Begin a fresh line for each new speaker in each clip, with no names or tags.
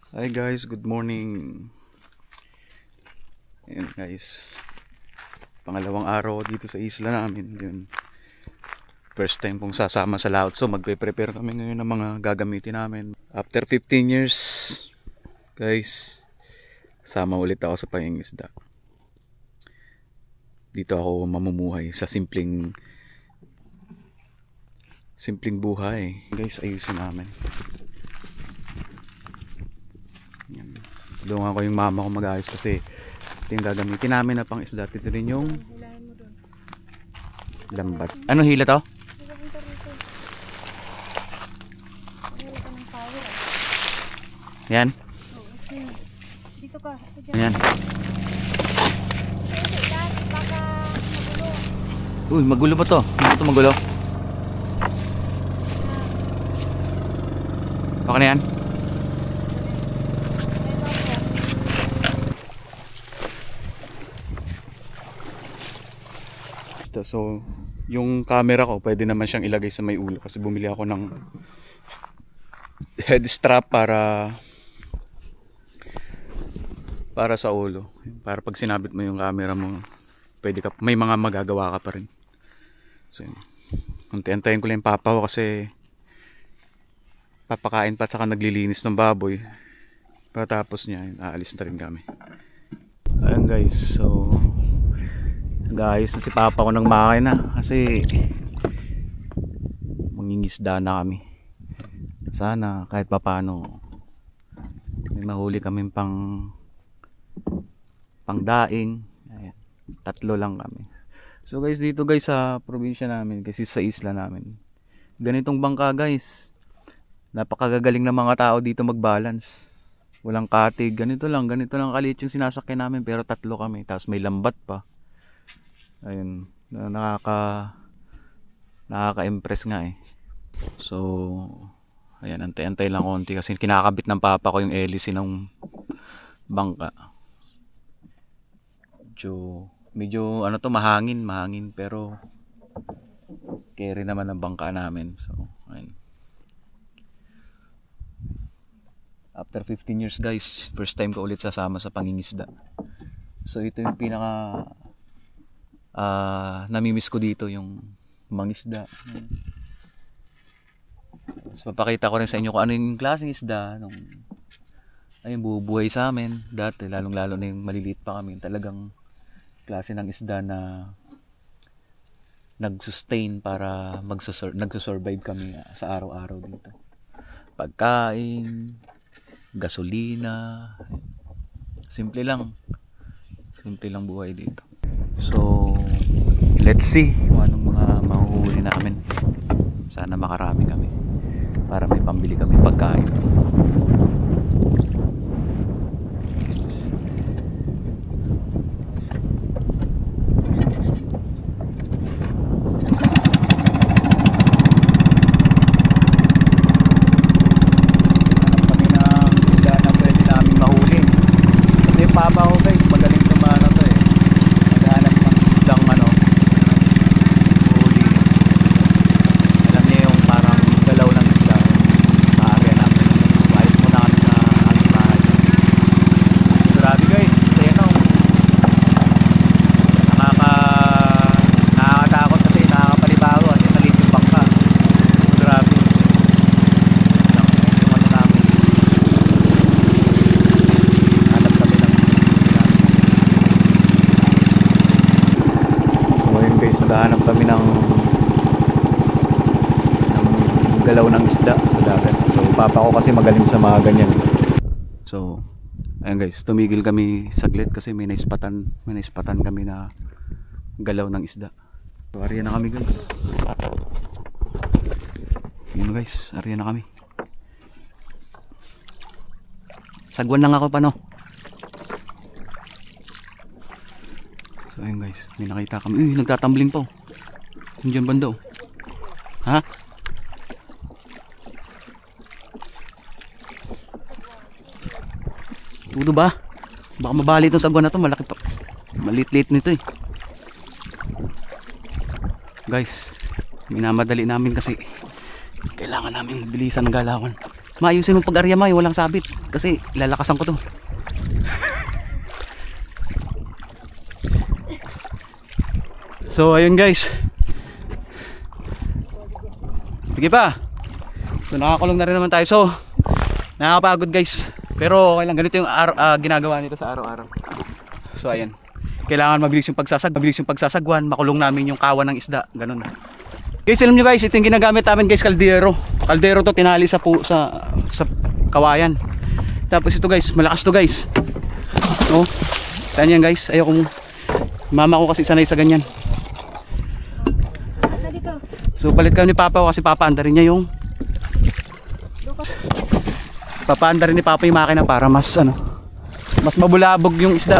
Hi guys, good morning. Ayan guys, pangalawang araw dito sa isla namin. Yun. First time pong sasama sa laot. So magpe-prepare kami ngayon ng mga gagamitin namin. After 15 years guys, sama ulit ako sa pangingisda. Dito ako mamumuhay sa simpleng buhay. Guys, ayusin namin. Tulungan ko yung mama ko mag-ayos kasi ito yung gagamitin namin na pang isda. Ito rin yung lambat. Ano hila to? Yan.
Dito ka.
Yan. Uy, magulo ba to? Hindi to magulo. Baka na yan. So, yung camera ko pwede naman siyang ilagay sa may ulo kasi bumili ako ng head strap para sa ulo. Para pag sinabit mo yung camera mo, pwede ka, may mga magagawa ka pa rin. So, antayin ko lang yung papa ko kasi papakain pa at saka naglilinis ng baboy. Pagkatapos niya, aalis na rin kami. Ayan guys, so nag-aayos na si papa ko ng makina kasi mangingisda na kami. Sana kahit papano may mahuli kami pang daing. Ayan, 3 lang kami. So guys, dito guys sa probinsya namin, kasi sa isla namin, ganitong bangka guys, napakagagaling ng mga tao dito mag-balance. Walang katig, ganito lang kaliit yung sinasakyan namin, pero 3 kami, tapos may lambat pa. Ayun, nakaka-impress nga eh. So, ayan, antay-antay lang konti kasi kinakabit ng papa ko yung hélice ng bangka. Medyo ano to, mahangin pero carry naman ng bangka namin. So, ayun. After 15 years guys, first time ko ulit sasama sa pangingisda. So, ito yung pinaka namimiss ko dito, yung mangisda. So papakita ko rin sa inyo kung ano yung klaseng isda ayun, bubuhay sa amin dati, lalong lalo na yung maliliit pa kami. Talagang klase ng isda na nag-sustain para nagsusurvive kami sa araw-araw dito. Pagkain, gasolina, simple lang buhay dito. So, let's see kung anong mga mahuhuli namin. Sana makarami kami para may pambili kami pagkain. Naghahanap kami ng galaw ng isda sa dagat. So papa ko kasi magaling sa mga ganyan. So ayan guys, tumigil kami saglit kasi may naispatan kami na galaw ng isda. So ariyan na kami guys. Yun guys, ariyan na kami. Sagwan lang ako pa no. So ayun guys, may nakita kami. Uy, nagtatambling pa. Nandiyan banda oh. Ha? Tudo ba? Baka mabali itong sagwan na to. Malaki pa. Malit-lit nito eh. Guys, minamadali namin kasi kailangan namin bilisan ng galawan. maayusin yung pag-arya may walang sabit kasi lalakasan ko to. So ayun guys, sige pa. So nakakulong na rin naman tayo. So nakakapagod guys, pero okay lang, ganito yung ginagawa nito sa araw-araw. So ayan, kailangan mabilis yung pagsasagwan, makulong namin yung kawan ng isda, ganun. Guys, alam nyo guys, ito yung ginagamit namin guys, kaldero to, tinali sa kawayan. Tapos ito guys, malakas to guys. No? Taan yan guys, ayoko, mama ko kasi sanay sa ganyan. So palit kami ni Papa kasi papaanda rin niya yung papaanda rin ni Papa yung makina para mas mas mabulabog yung isda.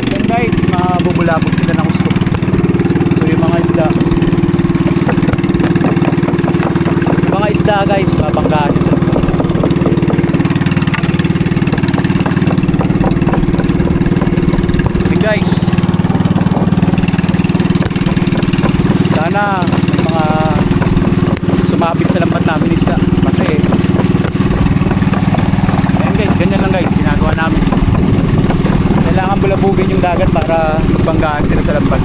Yan guys, mabubulabog sila ng gusto. So yung mga isda guys, mabanggaan sila. Guys, sana may mga sumabit sa lambat namin isda kasi ayun guys, ganyan lang guys ginagawa namin. Kailangan bulabugin yung dagat para magbanggaan sila sa lambat.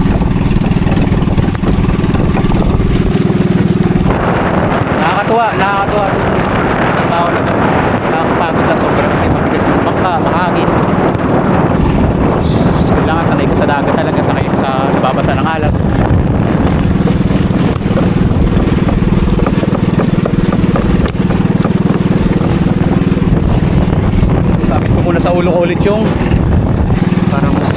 Nakakatuwa tao na nakakapagod na sobra kasi mabigat yung bangka, mahangin. Kailangan sanay ka sa dagat talaga, sanay ka sa nababasa ng alap. Sabit ko muna sa ulo ko ulit yung para mas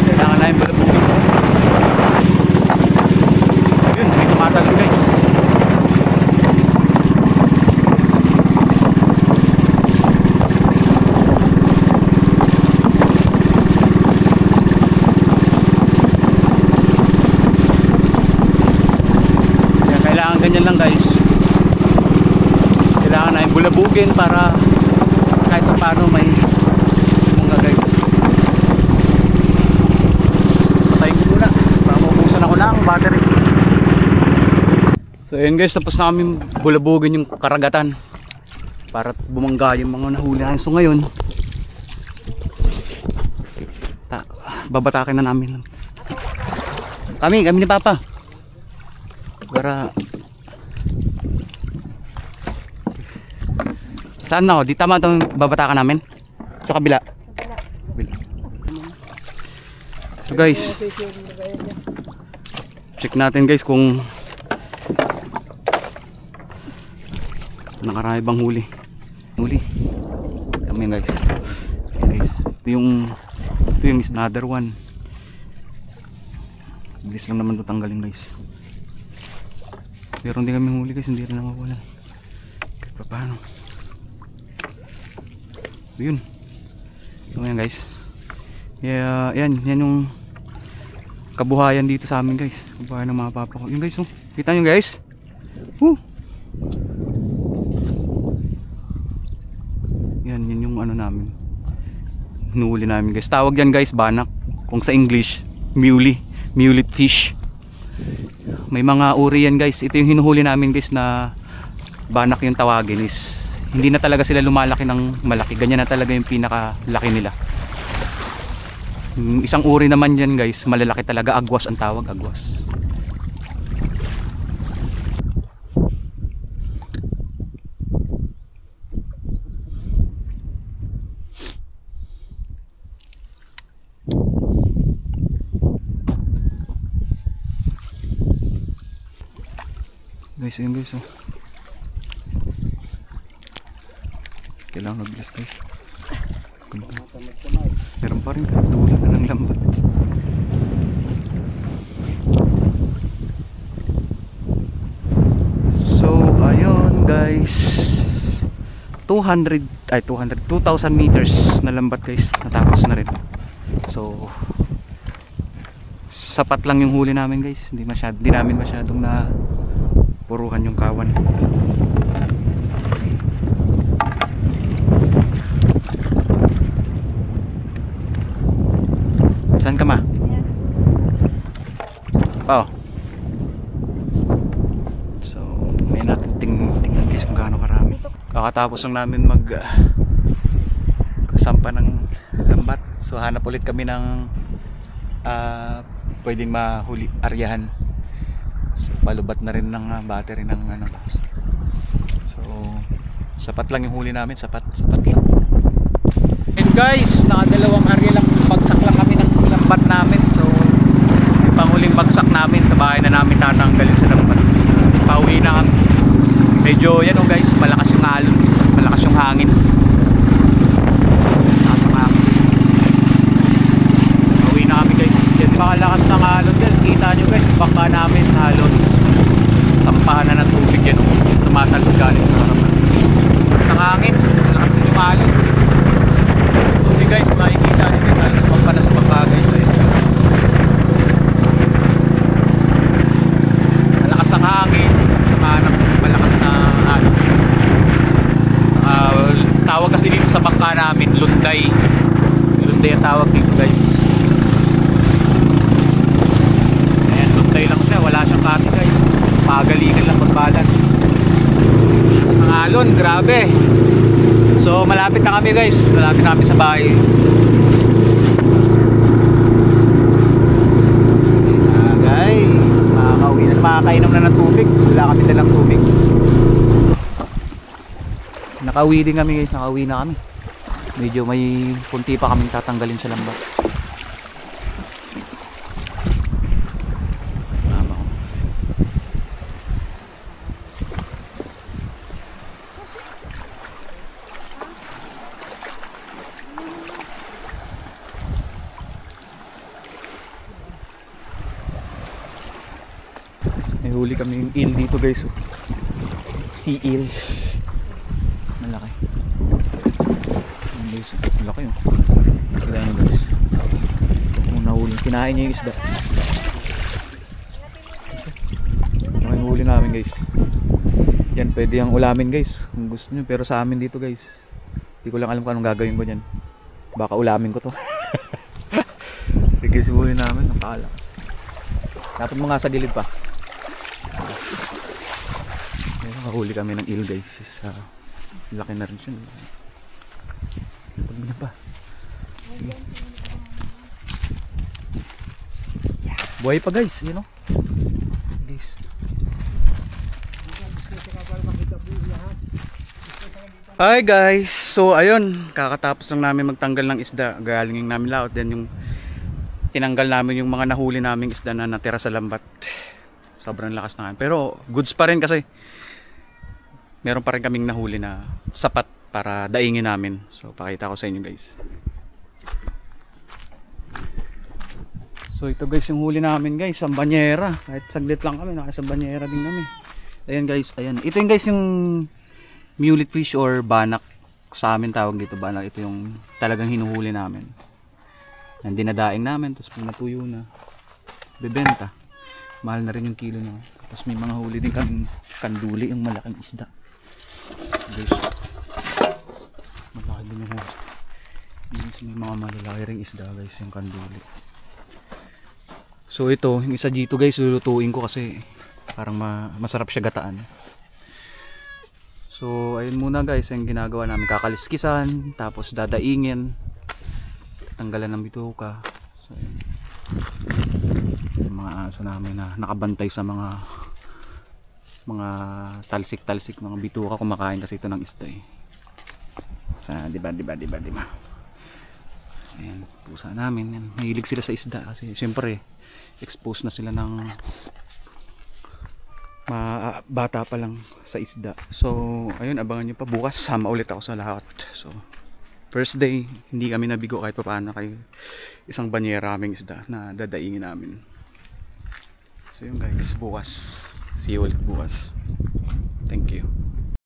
kailangan na yung balabugin. Yun, may tumatalon guys. Ganyan lang guys, kailangan na yung bulabugin para kahit paano may mga guys. Patayin ko muna para maubusan ako ng battery. So ayun guys, tapos na kami bulabugin yung karagatan para bumangga yung mga nahulihan. So ngayon babatakin na namin kami ni Papa para saan na ako? Di tama itong babatakan namin? Sa kabila? So guys, check natin guys kung nakarami bang huli. Tama yun guys. Guys, ito yung is another one. Bilis lang naman ito tanggalin guys. Pero hindi kami huli guys, hindi rin nawawalan. Kahit paano. Yun. So yan guys. Yeah, yan yung kabuhayan dito sa amin guys. Kabuhayan ng mga papa ko. Yun guys, oh. Kita nyo guys? Yan yung ano namin. Hinuhuli namin guys. Tawag yan guys, banak. Kung sa English, muley. Mullet fish. May mga uri yan guys. Ito yung hinuhuli namin guys na banak yung tawagin is hindi na talaga sila lumalaki ng malaki. Ganyan na talaga yung pinakalaki nila. Isang uri naman yan guys, malalaki talaga, agwas ang tawag, agwas. Guys, yun guys, oh. Kailangan mag-bless guys. Meron pa rin, tulad na ng lambat. So ayun guys, 2,000 meters na lambat guys, natapos na rin. So sapat lang yung huli namin guys, hindi namin masyadong na puruhan yung kawan. Oh. So, may natin tingnan guys kung gaano karami. Kakatapos lang namin sampa ng lambat. So, hanap ulit kami ng pwedeng mahuli aryahan. So, palubat na rin ng battery ng ano. So, sapat lang yung huli namin, sapat lang. And guys, nakadalawang arya lang, bagsak lang kami ng lambat namin. So, yung panghuling bagsak namin sa bahay na namin tatanggalin sa lambat. Pauwi na kami. Medyo yan oh guys, malakas yung alon, malakas yung hangin. Pauwi na kami guys. Yan makalakas ng alon guys, kita nyo guys, baka namin sa alon. Tampahan na ng tubig yan oh, tumatalog galing sa harapan. Malakas ng hangin, malakas yung alon. Tubig guys, makikita nyo guys, halos magpanas baka guys. Malakas ang hangin, malakas na alon. Tawag kasi dito sa bangka namin, lunday. Lunday ang tawag dito guys. Ayan, lunday lang siya, wala siyang kati guys. Pagalingan lang magbalan. Ang alon, grabe. So malapit na kami guys, malapit na kami sa bahay. Guys, makakauwi na, makakainom na ng tubig. Wala kami dalang tubig. Nakauwi din kami guys, nakauwi na kami. Medyo may punti pa kaming tatanggalin sa lambat. May huli kami yung eel dito guys oh. Sea eel. Malaki. Ayan guys, malaki oh. Kaya nyo guys, kung nahuli, kinain niya yung isda. Malaki yung huli namin guys. Yan, pwede yung ulamin guys kung gusto nyo, pero sa amin dito guys, hindi ko lang alam kung anong gagawin ko dyan. Baka ulamin ko to. Sige, huli namin, nakakala. Dapat mga sa gilid pa. Nakahuli kami ng eel guys. Laki na rin siya. Pag na pa. Sige. Buhay pa guys, you know. Guys. Hi guys. So ayun, kakatapos lang namin magtanggal ng isda. Galingin namin laot. Then yung tinanggal namin yung mga nahuli naming isda na natira sa lambat. Sobrang lakas na nga. Pero goods pa rin kasi meron pa rin kaming nahuli na sapat para daingin namin. So pakita ko sa inyo guys. So ito guys yung huli namin guys, ang banyera. Kahit saglit lang kami, nasa banyera din kami. Ayan guys, ayan. Ito yung guys yung mullet fish or banak. Sa amin tawag dito banak. Ito yung talagang hinuhuli namin. Yan, dinadaing namin, tapos pag natuyo na, bebenta. Mahal na rin yung kilo niya. Tapos may mga huli din kaming kanduli, yung malaking isda. Guys, malaki din yung huli. May mga malalaki ring isda guys, yung kanduli. So ito, yung isa dito guys, lulutuin ko kasi parang masarap siya gataan. So ayun muna guys, yung ginagawa namin, kakaliskisan, tapos dadaingin, tanggalan ng bituka. So ayun. Yung mga aso namin na nakabantay sa mga talsik-talsik, mga bituka, kumakain kasi ito ng isda eh. So, diba. Ayan, pusa namin yan. Mahilig sila sa isda kasi syempre exposed na sila ng bata pa lang sa isda. So ayun, abangan nyo pa bukas, sama ulit ako sa lahat. So first day, hindi kami nabigo kahit paano, kay isang banyera kaming isda na dadaingin namin. So yun guys, bukas, see you ulit bukas. Thank you.